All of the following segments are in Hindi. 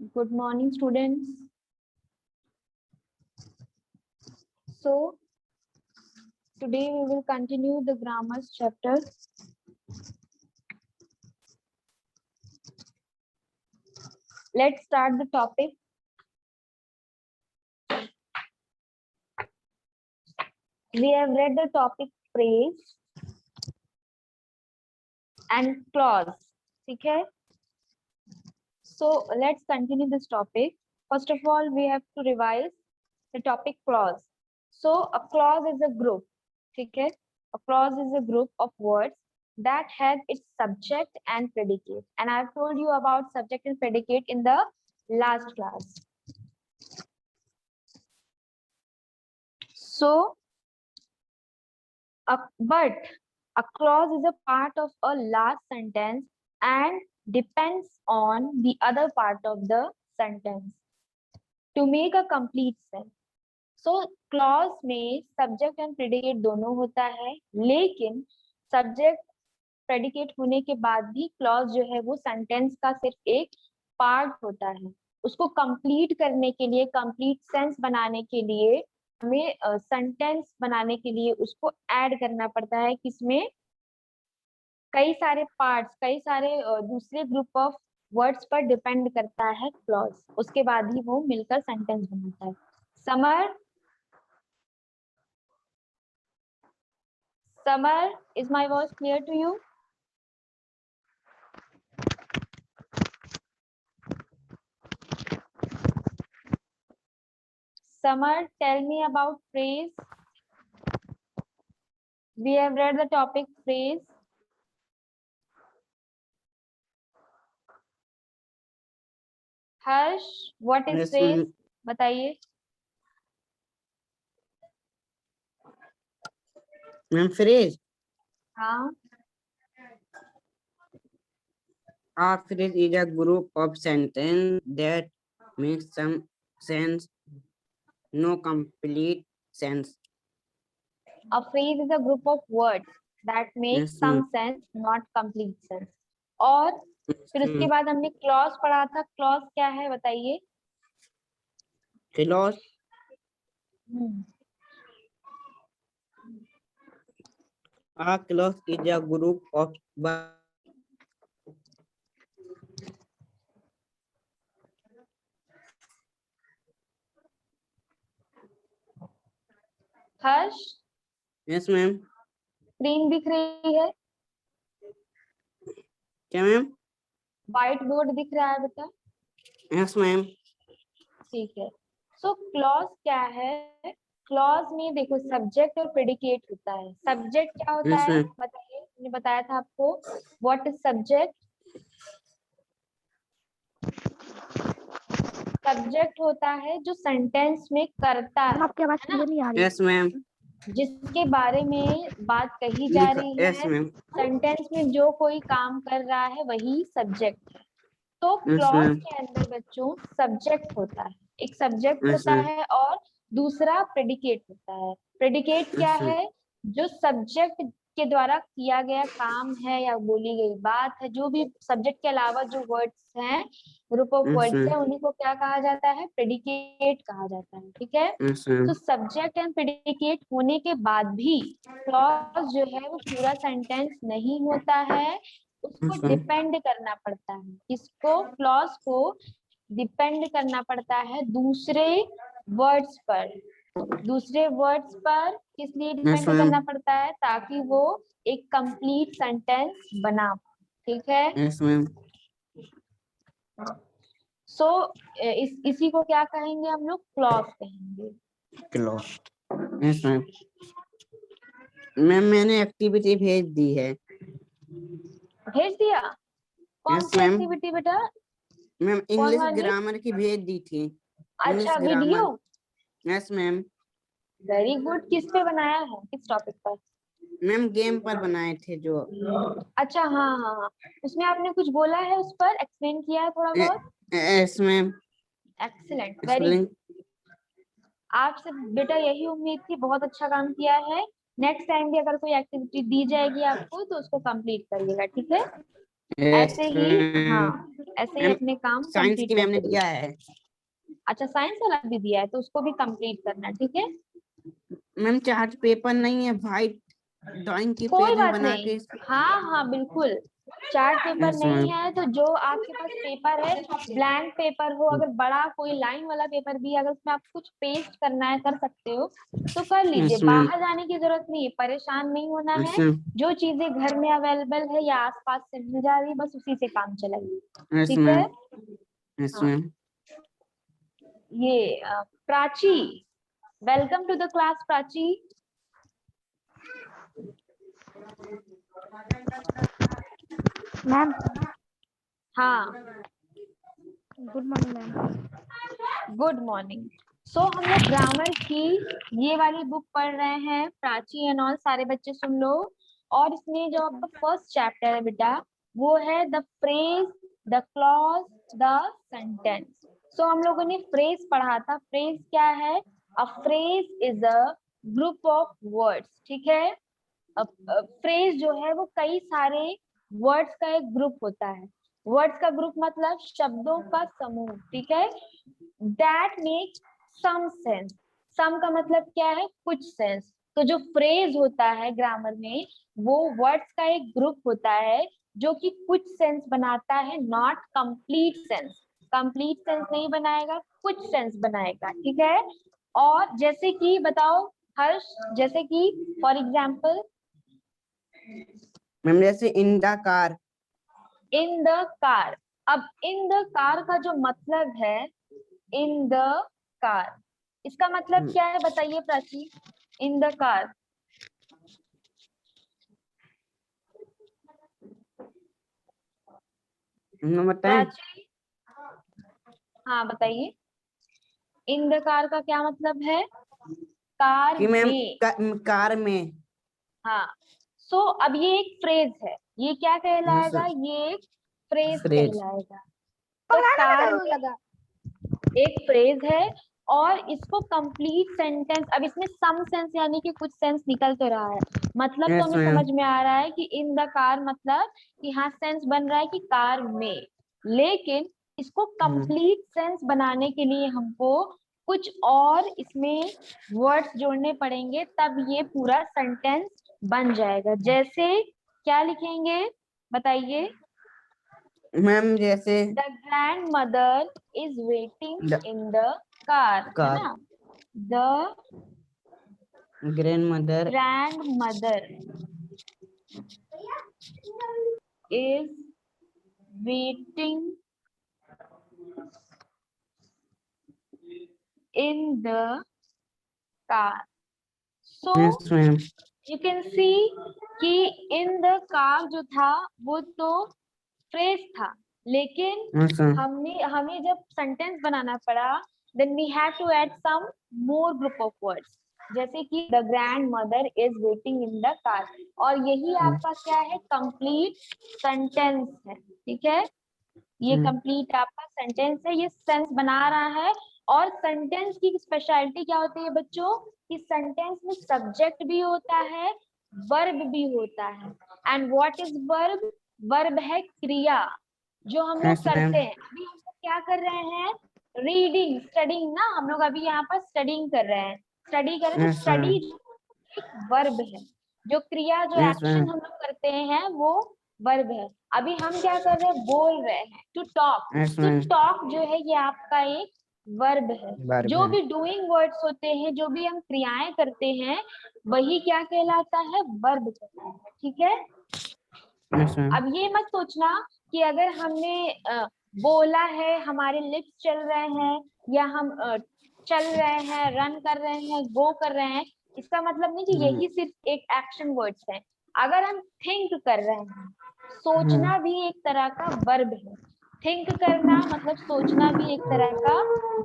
Good morning, students. So, today we will continue the grammars chapter. Let's start the topic. We have read the topic phrase and clause. Okay? So, let's continue this topic. First of all, we have to revise the topic clause. So, a clause is a group. Okay? A clause is a group of words that have its subject and predicate. And I've told you about subject and predicate in the last class. So, but a clause is a part of a last sentence and depends on the other part of the sentence to make a complete sense. So clause में subject and predicate दोनों होता है, लेकिन subject predicate होने के बाद भी clause जो है वो sentence का सिर्फ एक part होता है. उसको complete करने के लिए, complete sense बनाने के लिए हमें सेंटेंस बनाने के लिए उसको ऐड करना पड़ता है, किसमें कई सारे पार्ट्स, कई सारे दूसरे ग्रुप ऑफ वर्ड्स पर डिपेंड करता है क्लॉज, उसके बाद ही वो मिलकर सेंटेंस बनाता है. Summer is my voice clear to you? Summer, tell me about phrase. We have read the topic phrase. Harsh, what is phrase? बताइए. Phrase. हाँ. A phrase is a group of sentences that makes some sense, no complete sense. A phrase is a group of words that make Yes, some ma'am. sense, not complete sense. और फिर उसके बाद हमने क्लॉज पढ़ा था. क्लॉज क्या है बताइए? Clause. A clause is a group of Harsh, Yes, ma'am. Screen दिख रही है? क्या मैम? व्हाइट बोर्ड दिख रहा है बेटा? Yes, ma'am. ठीक है. सो क्लॉज क्या है? क्लॉज में देखो सब्जेक्ट और प्रेडिकेट होता है. सब्जेक्ट क्या होता Yes, है ma'am. बताइए? मैंने बताया था आपको. What is subject? सब्जेक्ट होता है जो सेंटेंस में करता है. आपकी आवाज क्लियर नहीं आ रही. Yes, ma'am. जिसके बारे में बात कही जा रही है. Yes, ma'am. सेंटेंस में जो कोई काम कर रहा है वही सब्जेक्ट है. तो Yes, क्लॉज ma'am. के अंदर बच्चों सब्जेक्ट होता है, एक सब्जेक्ट Yes, होता ma'am. है और दूसरा प्रेडिकेट होता है. प्रेडिकेट क्या Yes, ma'am. है? जो सब्जेक्ट के द्वारा किया गया काम है या बोली गई बात है, जो भी सब्जेक्ट के अलावा जो वर्ड्स हैं, group of Yes, words ma'am. है, उन्हीं को क्या कहा जाता है? प्रेडिकेट कहा जाता है. ठीक है. Yes, ma'am. तो सब्जेक्ट एंड प्रेडिकेट होने के बाद भी क्लॉज जो है वो पूरा सेंटेंस नहीं होता है. उसको अच्छा। डिपेंड करना पड़ता है. किसको? क्लॉज को डिपेंड करना पड़ता है दूसरे वर्ड्स पर. दूसरे वर्ड्स पर किस लिए डिपेंड ma'am. करना पड़ता है? ताकि वो एक कंप्लीट सेंटेंस बना. ठीक है. Yes, ma'am. सो इसी को क्या कहेंगे हम लोग? क्लॉज कहेंगे. Clause. Yes, ma'am. मैम मैंने एक्टिविटी भेज दी है. भेज दिया? कौन Yes, सी ma'am. एक्टिविटी बेटा? मैम इंग्लिश वाली? ग्रामर की भेज दी थी. अच्छा, English video. grammar. Yes, ma'am. Very good. किस पे बनाया है? किस टॉपिक पर? मैम गेम पर बनाए थे जो. अच्छा, हाँ हाँ हाँ. उसमें आपने कुछ बोला है, उस पर एक्सप्लेन किया है थोड़ा बहुत? Yes, ma'am. Excellent, very good. आपसे बेटा यही उम्मीद थी. बहुत अच्छा काम किया है. नेक्स्ट टाइम भी अगर कोई एक्टिविटी दी जाएगी आपको तो उसको कंप्लीट करिएगा. ठीक है. ऐसे ही, हाँ, ऐसे ही मैम, अपने काम साइंस कंप्लीट की मैम ने करते दिया रहिए। है। अच्छा, साइंस वाला भी दिया है तो उसको भी कंप्लीट करना है, ठीक है। मैम चार्ट पेपर नहीं है, वाइट ड्राइंग के कोई पेज में बात बना नहीं, के। हाँ हाँ बिल्कुल। चार्ट पेपर यस नहीं मैम। है तो जो आपके पास पेपर है, ब्लैंक पेपर हो, अगर बड़ा कोई लाइन वाला पेपर भी है, अगर उसमें आप कुछ पेस्ट करना है कर सकते हो तो कर लीजिए। Yes ma'am. बाहर जाने की जरूरत नहीं है, परेशान नहीं होना यस है। जो चीजें घर में अवेलेबल है या आसपास से मिल जा रही है, बस उसी से काम चलाइए, ठीक है। मैम। यस हाँ, मैम। ये Prachi, welcome to the class Prachi. Ma'am हाँ, good morning ma'am. Good morning. So हम लोग ग्रामर की ये वाली बुक पढ़ रहे हैं, प्राची एंड ऑल, सारे बच्चे सुन लो। और इसमें जो आपका फर्स्ट चैप्टर है बेटा, वो है the phrase, the clause, the sentence. So हम लोगों ने फ्रेज पढ़ा था। फ्रेज क्या है? A phrase is a group of words, ठीक है। फ्रेज जो है वो कई सारे वर्ड्स का एक ग्रुप होता है। वर्ड्स का ग्रुप मतलब शब्दों का समूह, ठीक है। That make some sense. Some का मतलब क्या है? कुछ सेंस। तो जो फ्रेज होता है ग्रामर में, वो वर्ड्स का एक ग्रुप होता है जो कि कुछ सेंस बनाता है, not complete sense. Complete sense नहीं बनाएगा, कुछ सेंस बनाएगा, ठीक है। और जैसे कि बताओ हर्ष, जैसे कि फॉर एग्जाम्पल, मैम जैसे in the car. In the car. अब इन द कार का जो मतलब है, इन द कार, इसका मतलब क्या है बताइए प्राची। इन द कार, बताएं प्राची, हाँ बताइए। इन द कार का क्या मतलब है? कार कि मैम में। कार में। हाँ, सो अब ये एक फ्रेज है, ये क्या कहलाएगा? यस ये एक फ्रेज फ्रेज। कहलाएगा। तो कार में लगा एक फ्रेज है, और इसको कंप्लीट सेंटेंस, अब इसमें सम सेंस यानी कि कुछ सेंस निकल तो रहा है, मतलब तो यस हमें मैम। समझ में आ रहा है कि इन द कार मतलब कि हाँ सेंस बन रहा है कि कार में। लेकिन इसको कंप्लीट सेंस बनाने के लिए हमको कुछ और इसमें वर्ड्स जोड़ने पड़ेंगे, तब ये पूरा सेंटेंस बन जाएगा। जैसे क्या लिखेंगे बताइए। मैम जैसे the grand mother is waiting the in the car, है कार, ना। The grand mother grandmother is waiting in the car. So yes ma'am. you can see कि in the car जो था वो तो फ्रेज था, लेकिन यस हमें जब सेंटेंस बनाना पड़ा, then we have to add some more group of words, जैसे कि the grandmother is waiting in the car। और यही आपका क्या है? कंप्लीट सेंटेंस है, ठीक है। ये कंप्लीट आपका सेंटेंस है, ये सेंस बना रहा है। और सेंटेंस की स्पेशलिटी क्या होती है बच्चों? कि सेंटेंस में सब्जेक्ट भी होता है, वर्ब भी होता है। And what is verb? Verb है क्रिया, जो हम लोग यस मैम। करते हैं। अभी हम लोग क्या कर रहे हैं? रीडिंग, स्टडिंग ना, हम लोग अभी यहाँ पर स्टडिंग कर रहे हैं। स्टडी करें तो यस मैम। स्टडी एक वर्ब है, जो क्रिया, जो यस मैम। एक्शन हम लोग करते हैं वो वर्ब है। अभी हम क्या कर रहे हैं? बोल रहे हैं, टू टॉक। यस तो मैम। टॉक जो है ये आपका एक वर्ब है। वर्ब जो है। भी डूइंग वर्ड्स होते हैं, जो भी हम क्रियाएं करते हैं, वही क्या कहलाता है? वर्ब कहलाता है, ठीक है। Yes ma'am. अब ये मत सोचना कि अगर हमने बोला है, हमारे लिप्स चल रहे हैं, या हम चल रहे हैं, रन कर रहे हैं, गो कर रहे हैं, इसका मतलब नहीं कि यही सिर्फ एक एक्शन वर्ड्स है। अगर हम थिंक कर रहे हैं, सोचना भी एक तरह का वर्ब है। थिंक करना मतलब सोचना भी एक तरह का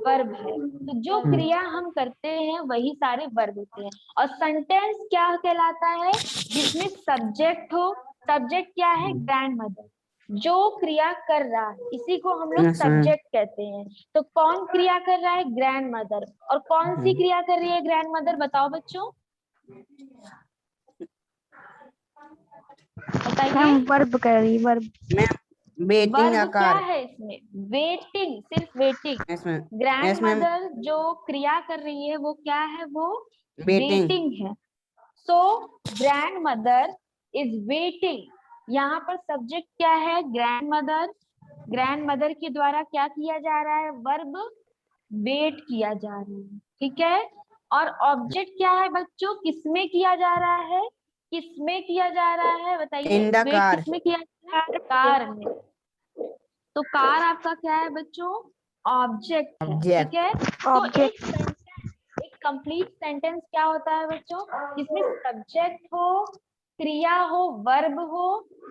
वर्ब है। तो जो क्रिया हम करते हैं वही सारे वर्ब होते हैं। और सेंटेंस क्या कहलाता है? जिसमें सब्जेक्ट हो। सब्जेक्ट क्या है? ग्रैंड मदर, जो क्रिया कर रहा है, इसी को हम लोग यस मैम। सब्जेक्ट कहते हैं। तो कौन क्रिया कर रहा है? Grand mother. और कौन सी क्रिया कर रही है ग्रैंड मदर? बताओ बच्चों, बताइए। मैम वर्ब कर रही वर्ब। मैम वेटिंग वर्ब क्या आकार। है इसमें? वेटिंग, सिर्फ waiting. Yes ma'am. Grand mother जो क्रिया कर रही है वो क्या है? वो वेटिंग। वेटिंग है। सो ग्रैंड मदर इज वेटिंग। यहाँ पर सब्जेक्ट क्या है? Grand mother. ग्रैंड मदर के द्वारा क्या किया जा रहा है? वर्ब वेट किया जा रहा है, ठीक है। और ऑब्जेक्ट क्या है बच्चों? किसमें किया जा रहा है? किसमें किया जा रहा है बताइए? In the wet car. किसमें किया जा रहा है? कार में। तो कार आपका क्या है बच्चों? ऑब्जेक्ट है, ठीक है। तो ऑब्जेक्ट। एक कंप्लीट सेंटेंस क्या होता है बच्चों? जिसमें सब्जेक्ट हो, क्रिया हो, वर्ब हो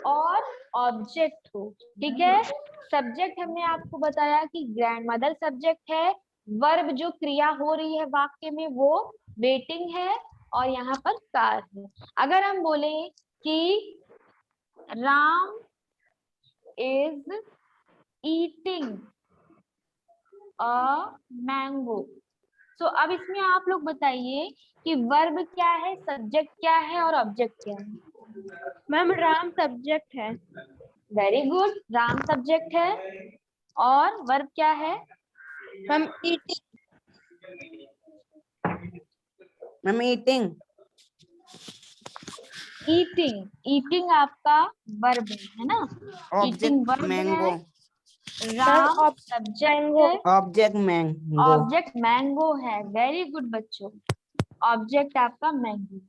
और ऑब्जेक्ट हो, ठीक है। सब्जेक्ट हमने आपको बताया कि ग्रैंडमदर सब्जेक्ट है। वर्ब जो क्रिया हो रही है वाक्य में वो वेटिंग है और यहाँ पर कार है। अगर हम बोले कि Ram is eating a mango. तो अब इसमें आप लोग बताइए कि वर्ब क्या है, सब्जेक्ट क्या है और ऑब्जेक्ट क्या है? मैम राम सब्जेक्ट है। वेरी गुड, राम सब्जेक्ट है और वर्ब क्या है? Ma'am eating. Ma'am eating. Eating. Eating आपका वर्ब है ना? Eating object verb mango. है। Ram subject mango. है। Object mango. ऑब्जेक्ट मैंगो है। वेरी गुड बच्चों, ऑब्जेक्ट आपका मैंगो।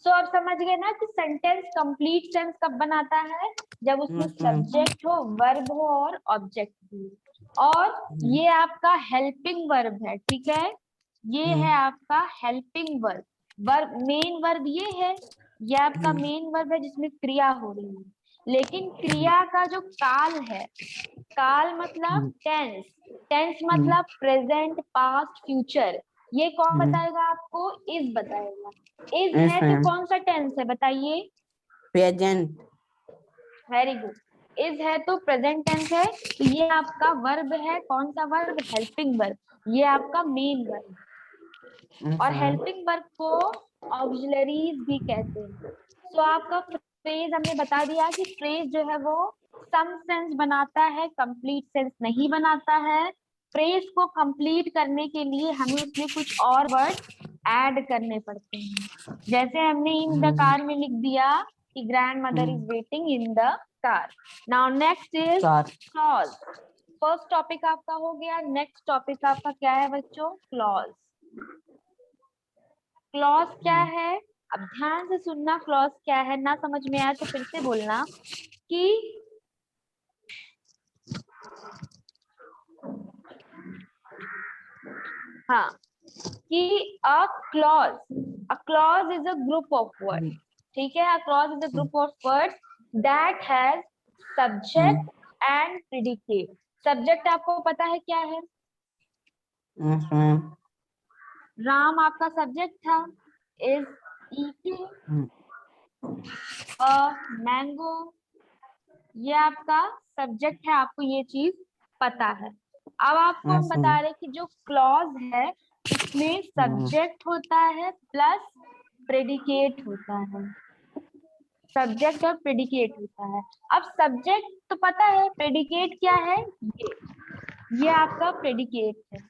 सो अब समझ गए ना कि सेंटेंस कंप्लीट सेंस कब बनाता है? जब उसमें यस मैम। सब्जेक्ट हो, वर्ब हो और ऑब्जेक्ट हो। और ये आपका हेल्पिंग वर्ब है, ठीक है। ये है आपका helping verb. Verb, main verb ये है, ये आपका मेन वर्ब है जिसमें क्रिया हो रही है। लेकिन क्रिया का जो काल है, काल मतलब टेंस, टेंस मतलब प्रेजेंट, पास्ट, फ्यूचर, ये कौन बताएगा आपको? इज बताएगा। इज यस है तो मैम। कौन सा टेंस है बताइए? प्रेजेंट। Very good. इज है तो प्रेजेंट टेंस है, तो ये आपका वर्ब है। कौन सा वर्ब? Helping verb. ये आपका मेन वर्ब। और हेल्पिंग वर्ब को ऑक्सिलरीज भी कहते हैं। सो आपका फ्रेज हमने बता दिया कि फ्रेज जो है वो सम सेंस बनाता है, कंप्लीट सेंस नहीं बनाता है। फ्रेज को कंप्लीट करने के लिए हमें उसमें कुछ और वर्ड ऐड करने पड़ते हैं। जैसे हमने इन द कार में लिख दिया कि grand mother is waiting in the car. Now next is clause. First topic आपका हो गया। नेक्स्ट टॉपिक आपका क्या है बच्चों? क्लॉज। क्लॉज क्या है? अब ध्यान से सुनना, क्लॉज क्या है। ना समझ में आया तो फिर से बोलना कि हाँ, कि a clause is a group of word, ठीक है। A clause is a group of word that has subject and predicate. Subject आपको पता है क्या है? Yes ma'am. राम आपका सब्जेक्ट था। इज ईटिंग अ मैंगो, ये आपका सब्जेक्ट है। आपको ये चीज पता है। अब आपको हम यस बता रहे कि जो क्लॉज है उसमें सब्जेक्ट होता है प्लस प्रेडिकेट होता है। सब्जेक्ट और प्रेडिकेट होता है। अब सब्जेक्ट तो पता है, प्रेडिकेट क्या है? ये आपका प्रेडिकेट है।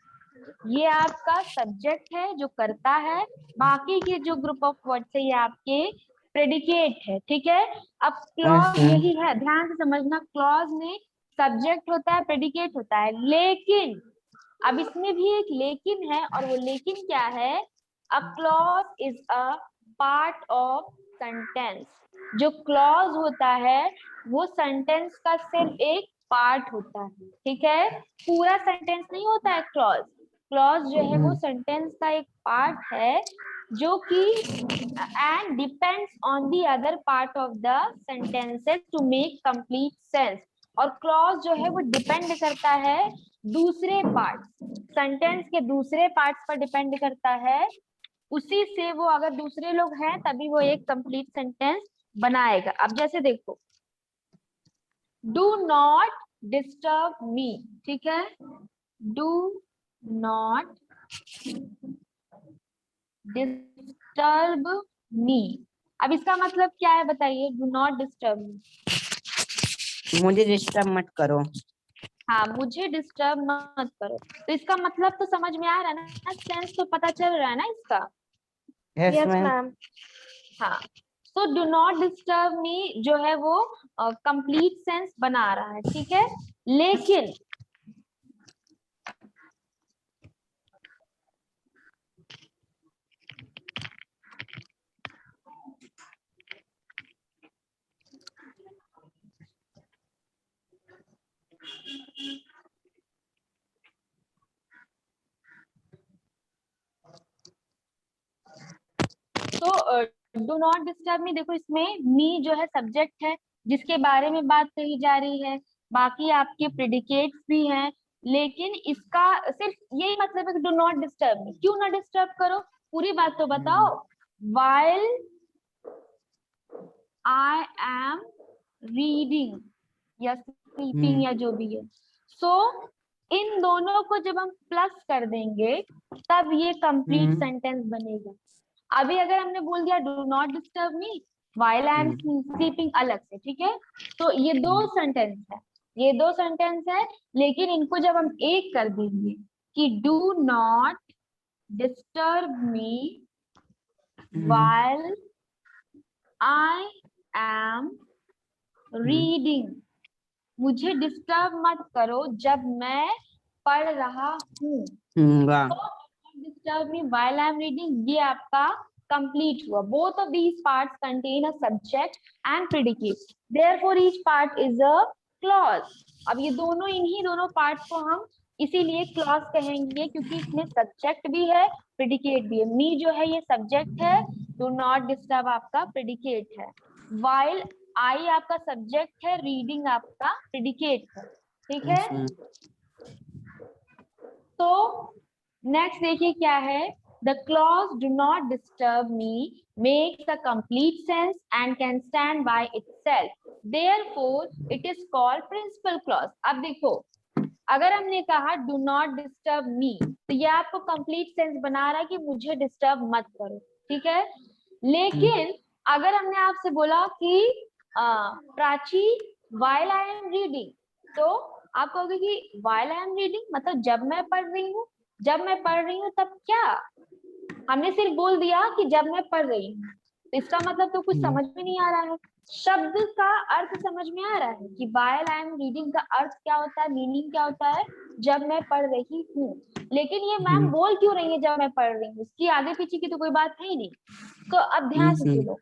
ये आपका सब्जेक्ट है जो करता है। बाकी के जो ग्रुप ऑफ वर्ड्स है ये आपके प्रेडिकेट है, ठीक है। अब क्लॉज यही है, ध्यान से समझना। क्लॉज में सब्जेक्ट होता है, प्रेडिकेट होता है, लेकिन अब इसमें भी एक लेकिन है। और वो लेकिन क्या है? A clause is a part of sentence. जो क्लॉज होता है वो सेंटेंस का सिर्फ एक पार्ट होता है, ठीक है। पूरा सेंटेंस नहीं होता है क्लॉज। क्लॉज जो है वो सेंटेंस का एक पार्ट है जो कि and depends on the other part of the sentences to make complete sense. और क्लॉज जो है वो डिपेंड करता है दूसरे पार्ट, सेंटेंस के दूसरे पार्ट्स पर डिपेंड करता है। उसी से वो अगर दूसरे लोग हैं तभी वो एक कंप्लीट सेंटेंस बनाएगा। अब जैसे देखो, डू नॉट डिस्टर्ब मी, ठीक है। डू नॉट डिस्टर्ब मी। अब इसका मतलब क्या है बताइए? डू नॉट डिस्टर्ब मी। मुझे डिस्टर्ब मत करो। हाँ, मुझे डिस्टर्ब मत करो। तो इसका मतलब तो समझ में आ रहा है ना, सेंस तो पता चल रहा है ना इसका। Yes yes ma'am. मैम। हाँ, तो डू नॉट डिस्टर्ब मी जो है वो कंप्लीट सेंस बना रहा है, ठीक है। लेकिन तो डू नॉट डिस्टर्ब मी, देखो इसमें मी जो है सब्जेक्ट है जिसके बारे में बात कही जा रही है, बाकी आपके प्रेडिकेट्स भी हैं, लेकिन इसका सिर्फ यही मतलब है कि डू नॉट डिस्टर्ब मी। क्यों ना डिस्टर्ब करो, पूरी बात तो बताओ। while I am reading या स्लीपिंग या जो भी है, सो इन दोनों को जब हम प्लस कर देंगे तब ये कंप्लीट सेंटेंस बनेगा। अभी अगर हमने बोल दिया do not disturb me while I am sleeping अलग से, ठीक है, तो ये दो सेंटेंस है, ये दो सेंटेंस है, लेकिन इनको जब हम एक कर देंगे कि do not disturb me while I am reading, मुझे डिस्टर्ब मत करो जब मैं पढ़ रहा हूँ। वाह। Disturb me while I am reading, ये आपका कंप्लीट हुआ। Both of these parts contain a subject and predicate, therefore each part is a clause. अब ये दोनों, इन्हीं दोनों पार्ट्स को हम इसीलिए क्लॉज कहेंगे क्योंकि इसमें सब्जेक्ट भी है, प्रेडिकेट भी है। मी जो है ये सब्जेक्ट है, डू नॉट डिस्टर्ब आपका प्रेडिकेट है, while आई आपका सब्जेक्ट है, रीडिंग आपका प्रेडिकेट है, ठीक है। तो नेक्स्ट देखिए क्या है, the clause do not disturb me makes a complete sense and can stand by itself, therefore it is called principal clause. अब देखो, अगर हमने कहा डू नॉट डिस्टर्ब मी, तो ये आपको कंप्लीट सेंस बना रहा है कि मुझे डिस्टर्ब मत करो, ठीक है। लेकिन अगर हमने आपसे बोला कि Prachi while I am reading, तो आप कहोगे कि while I am reading मतलब जब मैं पढ़ रही हूँ, जब मैं पढ़ रही हूँ तब क्या, हमने सिर्फ बोल दिया कि जब मैं पढ़ रही हूँ, तो इसका मतलब तो कुछ समझ में नहीं आ रहा है। शब्द का अर्थ समझ में आ रहा है कि while I am reading का अर्थ क्या होता है, मीनिंग क्या होता है, जब मैं पढ़ रही हूँ। लेकिन ये मैम बोल क्यों रही है जब मैं पढ़ रही हूँ, इसकी आगे पीछे की तो कोई बात है ही नहीं। तो अब ध्यान से सुनो,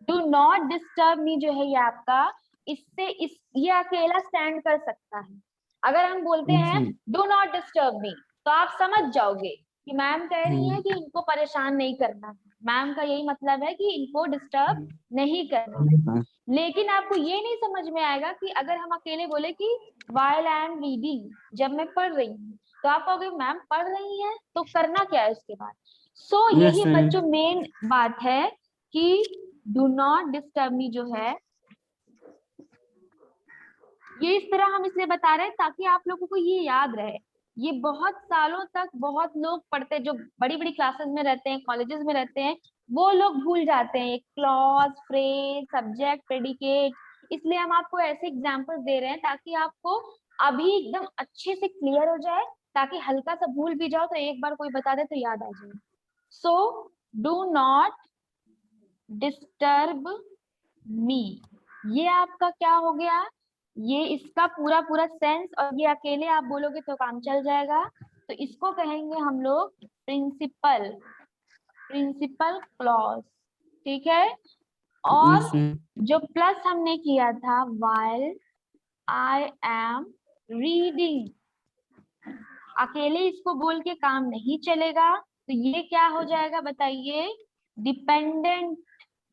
डू नॉट डिस्टर्ब मी जो है ये आपका, इससे ये अकेला स्टैंड कर सकता है। अगर हम बोलते हैं डू नॉट डिस्टर्ब मी, तो आप समझ जाओगे कि मैम कह रही है कि इनको परेशान नहीं करना है, मैम का यही मतलब है कि इनको डिस्टर्ब नहीं करना है। लेकिन आपको ये नहीं समझ में आएगा कि अगर हम अकेले बोले कि while I am reading, जब मैं पढ़ रही हूँ, तो आप कहोगे मैम पढ़ रही है तो करना क्या है उसके बाद। सो यही बच्चों मेन बात है कि डू नॉट डिस्टर्ब मी जो है, ये इस तरह हम इसलिए बता रहे हैं ताकि आप लोगों को ये याद रहे। ये बहुत सालों तक बहुत लोग पढ़ते, जो बड़ी बड़ी क्लासेस में रहते हैं, कॉलेजेस में रहते हैं, वो लोग भूल जाते हैं क्लॉज, फ्रेज, सब्जेक्ट, प्रेडिकेट। इसलिए हम आपको ऐसे एग्जांपल्स दे रहे हैं ताकि आपको अभी एकदम अच्छे से क्लियर हो जाए, ताकि हल्का सा भूल भी जाओ तो एक बार कोई बता दे तो याद आ जाए। सो डू नॉट डिस्टर्ब मी, ये आपका क्या हो गया, ये इसका पूरा पूरा सेंस, और ये अकेले आप बोलोगे तो काम चल जाएगा। तो इसको कहेंगे हम लोग प्रिंसिपल, प्रिंसिपल क्लॉज, ठीक है। और जो प्लस हमने किया था while I am reading, अकेले इसको बोल के काम नहीं चलेगा, तो ये क्या हो जाएगा बताइए, डिपेंडेंट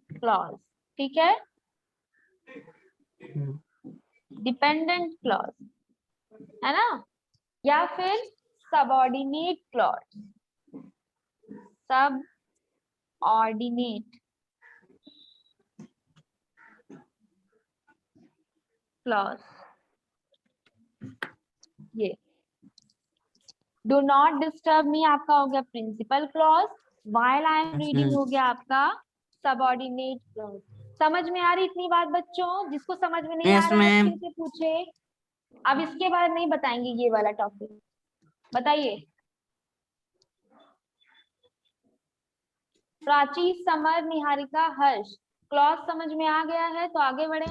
क्लॉज, ठीक है, डिपेंडेंट क्लॉज है ना, या फिर subordinate clause, subordinate clause. ये डू नॉट डिस्टर्ब मी आपका हो गया principal clause, while I am reading हो गया आपका सबऑर्डिनेट क्लॉज। समझ में आ रही इतनी बात बच्चों? जिसको समझ में नहीं आ Yes, रहा है ma'am. फिर से पूछे। अब इसके बाद नहीं बताएंगे ये वाला टॉपिक। बताइए। प्राची, समर, निहारिका, हर्ष, क्लॉज समझ में आ गया है तो आगे बढ़े।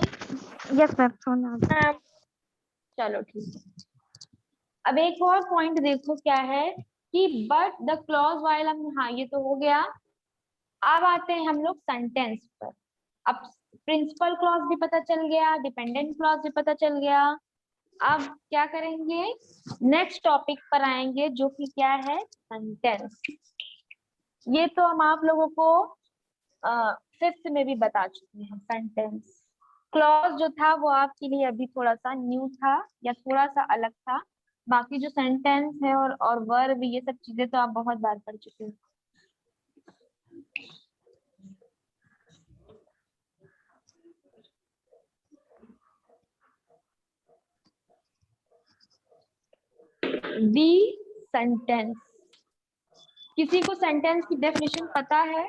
Yes ma'am. चलो ठीक है। अब एक और पॉइंट देखो क्या है कि बट द क्लॉज वाइल हम, हाँ ये तो हो गया। अब आते हैं हम लोग सेंटेंस पर। अब प्रिंसिपल क्लॉज भी पता चल गया, डिपेंडेंट क्लॉज भी पता चल गया। अब क्या करेंगे, नेक्स्ट टॉपिक पर आएंगे जो कि क्या है, सेंटेंस। ये तो हम आप लोगों को फिफ्थ में भी बता चुके हैं। सेंटेंस क्लॉज जो था वो आपके लिए अभी थोड़ा सा न्यू था या थोड़ा सा अलग था। बाकी जो सेंटेंस है और वर्ब, ये सब चीजें तो आप बहुत बार पढ़ चुके हैं। The sentence. किसी को सेंटेंस की डेफिनेशन पता है,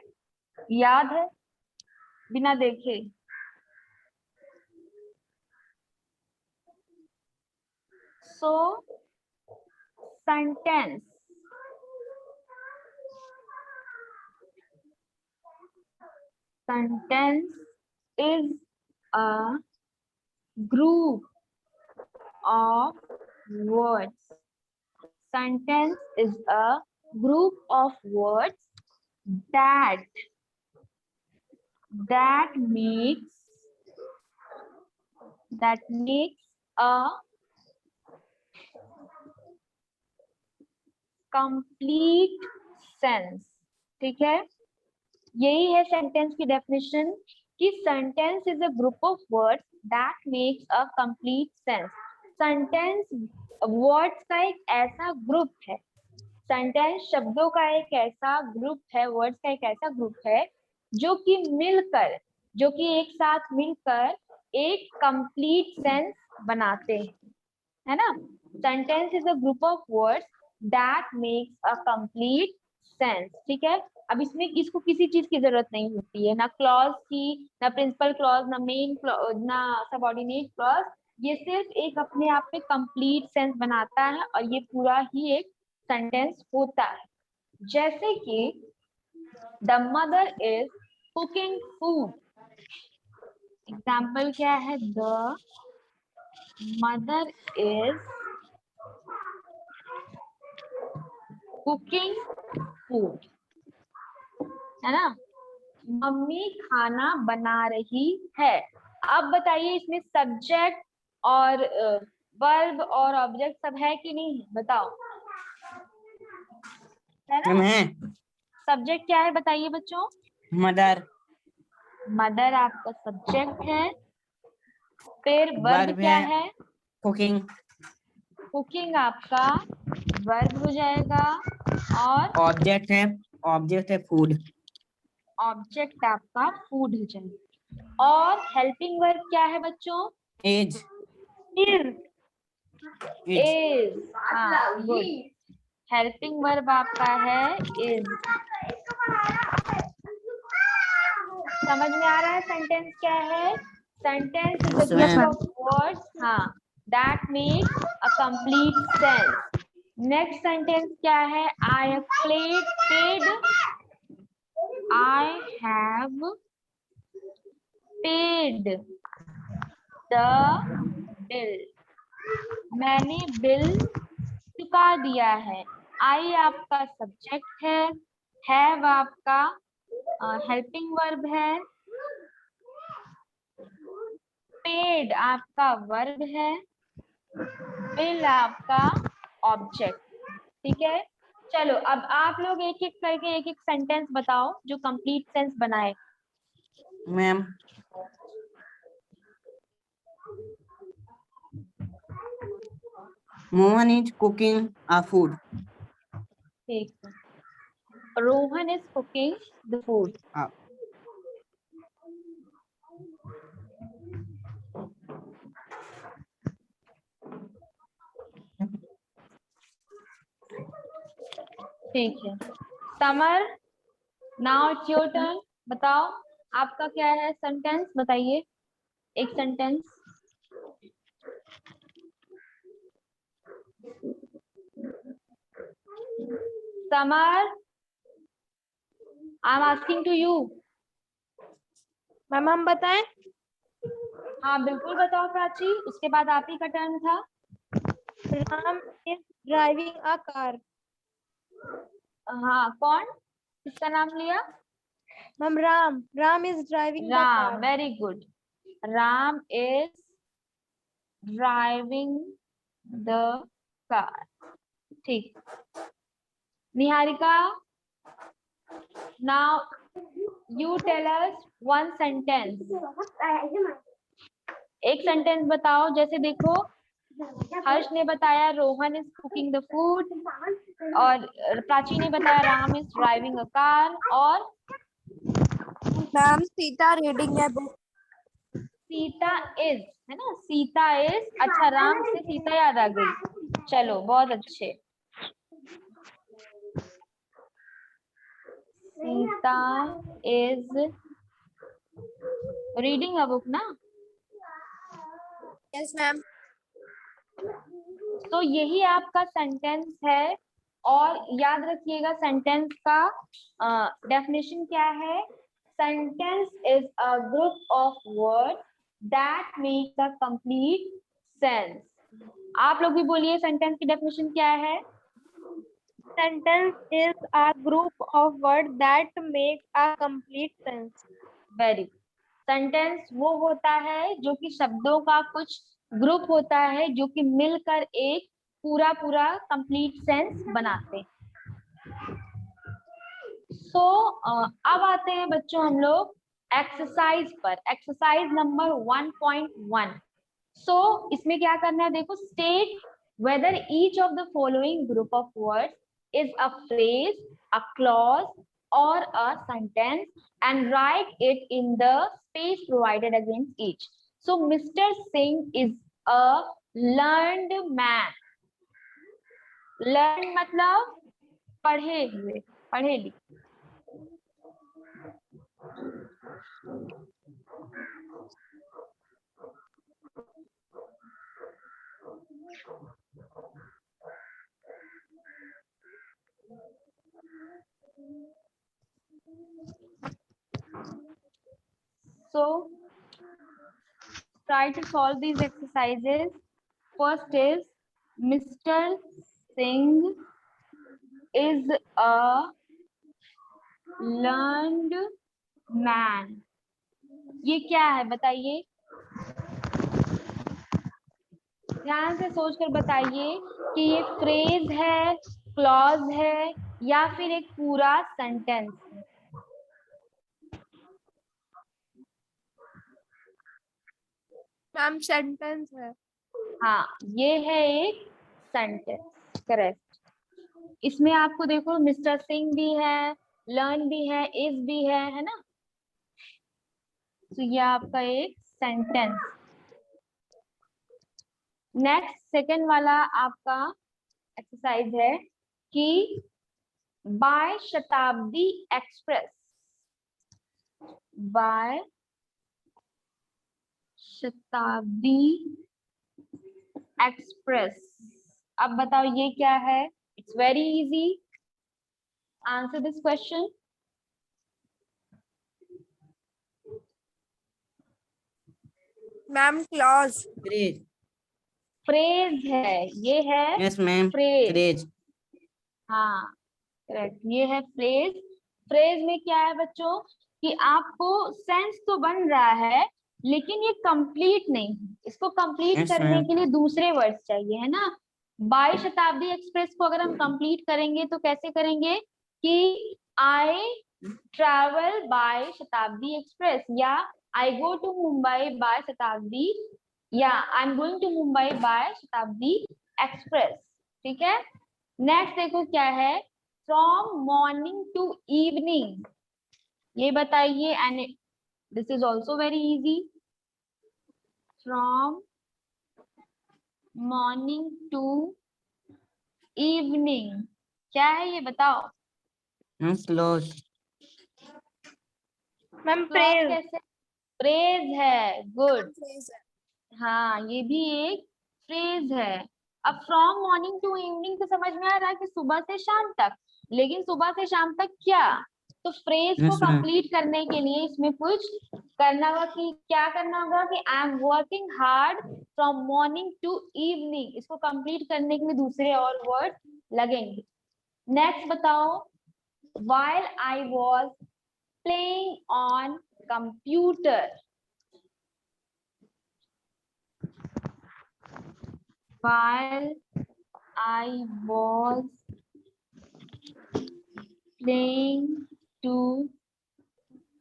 याद है, बिना देखे? सो sentence is a group of words. Sentence is a group of words that makes a complete sense. ठीक है, यही है सेंटेंस की डेफिनेशन कि sentence is a group of words that makes a complete sense. Sentence words का एक ऐसा ग्रुप है, सेंटेंस शब्दों का एक ऐसा ग्रुप है, वर्ड्स का एक ऐसा ग्रुप है जो कि मिलकर, जो कि एक साथ मिलकर एक कंप्लीट सेंस बनाते हैं, है ना। Sentence is a group of words that makes a complete sense. ठीक है, अब इसमें इसको किसी चीज की जरूरत नहीं होती है, ना क्लॉज की, ना प्रिंसिपल क्लॉज, ना मेन क्लॉज, ना सबऑर्डिनेट क्लॉज। ये सिर्फ एक अपने आप में कंप्लीट सेंस बनाता है और ये पूरा ही एक सेंटेंस होता है। जैसे कि the mother is cooking food. Example क्या है, the mother is cooking food, है ना, मम्मी खाना बना रही है। अब बताइए इसमें सब्जेक्ट और वर्ब और ऑब्जेक्ट सब है कि नहीं, बताओ, है ना। मैम है। सब्जेक्ट क्या है बताइए बच्चों? मदर। मदर आपका सब्जेक्ट है। फिर वर्ब वर्ब क्या है है? कुकिंग। कुकिंग आपका वर्ब हो जाएगा। और ऑब्जेक्ट है फूड। ऑब्जेक्ट आपका फूड हो जाएगा। और हेल्पिंग वर्ब क्या है बच्चों? एज। इज। इज। इज, हाँ गुड। हेल्पिंग वर्ब आपका है इज। समझ में आ रहा है सेंटेंस क्या है? Sentence is a Yes, group ma'am. Of words, हाँ, that make a complete sense. Next sentence क्या है? I have paid, I have paid the bill. मैंने बिल चुका दिया है। आई आपका सब्जेक्ट है, हैव आपका हेल्पिंग वर्ब है, पेड आपका वर्ब है, बिल आपका ऑब्जेक्ट। ठीक है, चलो अब आप लोग एक एक करके एक एक सेंटेंस बताओ जो कंप्लीट सेंस बनाए। Ma'am Mohan is cooking a food. ठीक है, Rohan is cooking the food. ठीक है, Summer, now it's your turn, बताओ आपका क्या है सेंटेंस, बताइए एक sentence. Summer, I am asking to you. Ma'am हम बताएं। हाँ बिल्कुल बताओ प्राची, उसके बाद आप ही का टर्न था। Ram is driving a car. हाँ कौन, किसका नाम लिया? Ma'am Ram is driving the Ram, car. Very good. Ram is driving the car. ठीक। Niharika, now you tell us one sentence. एक सेंटेंस बताओ, जैसे देखो हर्ष ने बताया Rohan is cooking the food, और प्राची ने बताया Ram is driving a car, और ma'am Sita reading a book. Sita is, है ना, सीता इज। अच्छा, राम से सीता याद आ गई, चलो बहुत अच्छे। Sita is reading a book ना। Yes ma'am. तो यही आपका सेंटेंस है, और याद रखिएगा सेंटेंस का डेफिनेशन क्या है। Sentence is a group of word that make a complete sense. आप लोग भी बोलिए सेंटेंस की डेफिनेशन क्या है। Sentence is a group of word that make a complete sense. Very good. Sentence वो होता है जो कि शब्दों का कुछ ग्रुप होता है, जो कि मिलकर एक पूरा पूरा कंप्लीट सेंस बनाते हैं। सो अब आते हैं बच्चों हम लोग एक्सरसाइज पर, एक्सरसाइज नंबर 1.1। सो इसमें क्या करना है, देखो state whether each of the following group of words is a phrase, a clause और a sentence and write it in the space provided against each. So Mr. Singh is a learned man. Learned मतलब पढ़े हुए, पढ़े लिखे। So try to solve these exercises. First is Mr. Singh is a learned man. ये क्या है बताइए, ध्यान से सोचकर बताइए कि ये फ्रेज है, क्लॉज है, या फिर एक पूरा सेंटेंस है। मैम सेंटेंस है। हाँ ये है एक सेंटेंस, करेक्ट। इसमें आपको देखो मिस्टर सिंह भी है, लर्न भी है, इज भी है ना। तो ये आपका एक सेंटेंस। नेक्स्ट सेकंड वाला आपका एक्सरसाइज है कि bye Shatabdi express, bye Shatabdi express. अब बताओ ये क्या है। It's very easy, answer this question. Ma'am clause. Phrase. Phrase है, ये है यस मैम, फ्रेज। फ्रेज। हाँ करेक्ट, ये है फ्रेज। फ्रेज में क्या है बच्चों कि आपको सेंस तो बन रहा है, लेकिन ये कंप्लीट नहीं है। इसको कंप्लीट यस करने मैम। के लिए दूसरे वर्ड्स चाहिए, है ना। बाय शताब्दी एक्सप्रेस को अगर हम कंप्लीट करेंगे तो कैसे करेंगे कि I travel by Shatabdi express, या I go to Mumbai by Shatabdi, या I am going to Mumbai by Shatabdi express. ठीक है। नेक्स्ट देखो क्या है, फ्रॉम मॉर्निंग टू इवनिंग। ये बताइए, and this is also very easy. From morning to evening क्या है ये बताओ। Ma'am close. Ma'am clause phrase. कैसे? फ्रेज है, गुड। हाँ, ये भी एक फ्रेज है। अब फ्रॉम मॉर्निंग टू इवनिंग तो समझ में आ रहा है कि सुबह से शाम तक, लेकिन सुबह से शाम तक क्या? तो फ्रेज को Yes, ma'am. कंप्लीट करने के लिए इसमें कुछ करना होगा कि क्या करना होगा कि I am working hard from morning to evening, इसको कंप्लीट करने के लिए दूसरे और वर्ड लगेंगे। नेक्स्ट बताओ, while I was playing on computer, while I was playing to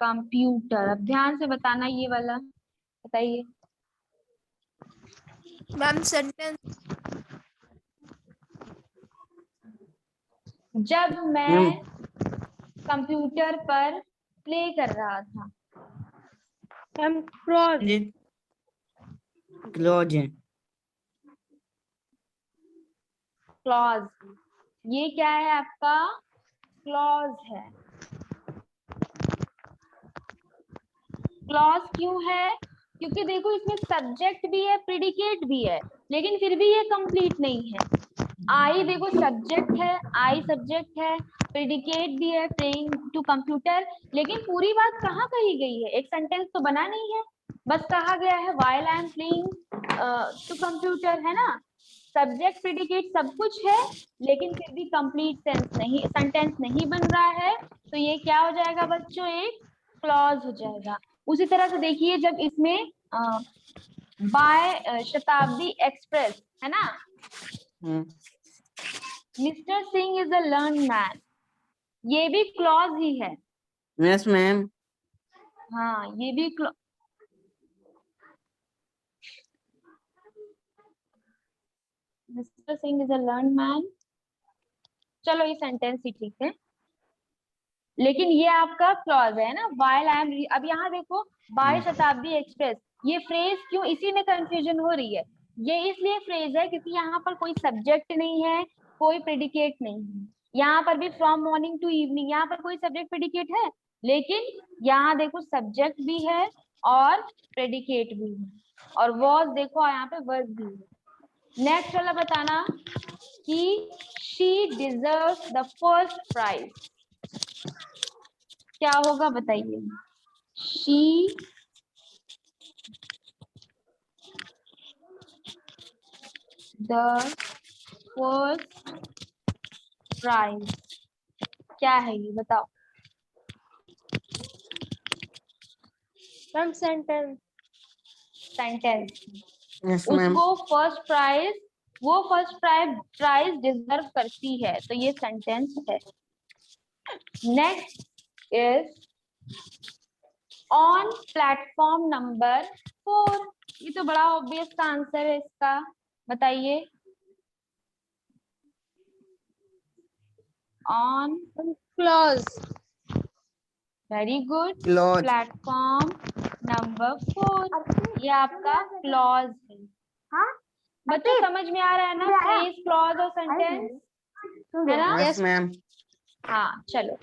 computer, अब ध्यान से बताना ये वाला, बताइए। Ma'am sentence. जब मैं कंप्यूटर पर प्ले कर रहा था। Ma'am clause. Close. क्लॉज, ये क्या है आपका? क्लॉज है। क्लॉज क्यों है? क्योंकि देखो इसमें सब्जेक्ट भी है, प्रेडिकेट भी है, लेकिन फिर भी ये कंप्लीट नहीं है। आई देखो सब्जेक्ट है, आई सब्जेक्ट है, प्रेडिकेट भी है, प्लेइंग टू कंप्यूटर, लेकिन पूरी बात कहाँ कही गई है? एक सेंटेंस तो बना नहीं है, बस कहा गया है while I am playing to computer, है ना? सब्जेक्ट प्रेडिकेट सब कुछ है, लेकिन फिर भी कंप्लीट सेंटेंस नहीं बन रहा है, तो ये क्या हो जाएगा बच्चों? एक क्लॉज हो जाएगा। उसी तरह से देखिए, जब इसमें बाय शताब्दी एक्सप्रेस है ना, mister Singh is a learn man, ये भी क्लॉज ही है। Yes, ma'am. हाँ, ये भी mister Singh is a learn man, चलो ये सेंटेंस ही ठीक है, लेकिन ये आपका क्लॉज है ना, व्हाइल आई एम। अब यहाँ देखो, बाय शताब्दी एक्सप्रेस, ये फ्रेज क्यों, इसी में कंफ्यूजन हो रही है। ये इसलिए फ्रेज है क्योंकि यहाँ पर कोई सब्जेक्ट नहीं है, कोई प्रेडिकेट नहीं है। यहाँ पर भी फ्रॉम मॉर्निंग टू इवनिंग, यहाँ पर कोई सब्जेक्ट प्रेडिकेट है, लेकिन यहाँ देखो सब्जेक्ट भी है और प्रेडिकेट भी है, और वॉज देखो यहाँ पे वर्ब भी है। नेक्स्ट वाला बताना कि she deserves the first prize, क्या होगा बताइए? शी द फर्स्ट प्राइज, क्या है ये बताओ? Ma'am sentence. Sentence. Yes, ma'am. उसको फर्स्ट प्राइज, वो फर्स्ट प्राइज डिजर्व करती है, तो ये सेंटेंस है। Next is on platform number 4, ये तो बड़ा ऑब्वियस का आंसर है इसका, बताइए। On clause. Very good, Close. Platform number 4, ये आपका क्लॉज है। हाँ बच्चों समझ में आ रहा है ना फ्रेज, क्लॉज और सेंटेंस, है ना? Yes, ma'am. हाँ, चलो,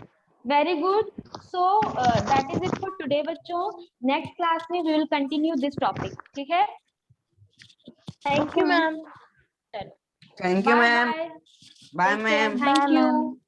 very good. So that is it for today बच्चों। नेक्स्ट क्लास में we will continue this topic, ठीक है? Thank you ma'am. चलो, Thank you, bye ma'am. Bye, Bye, ma'am. Thank you.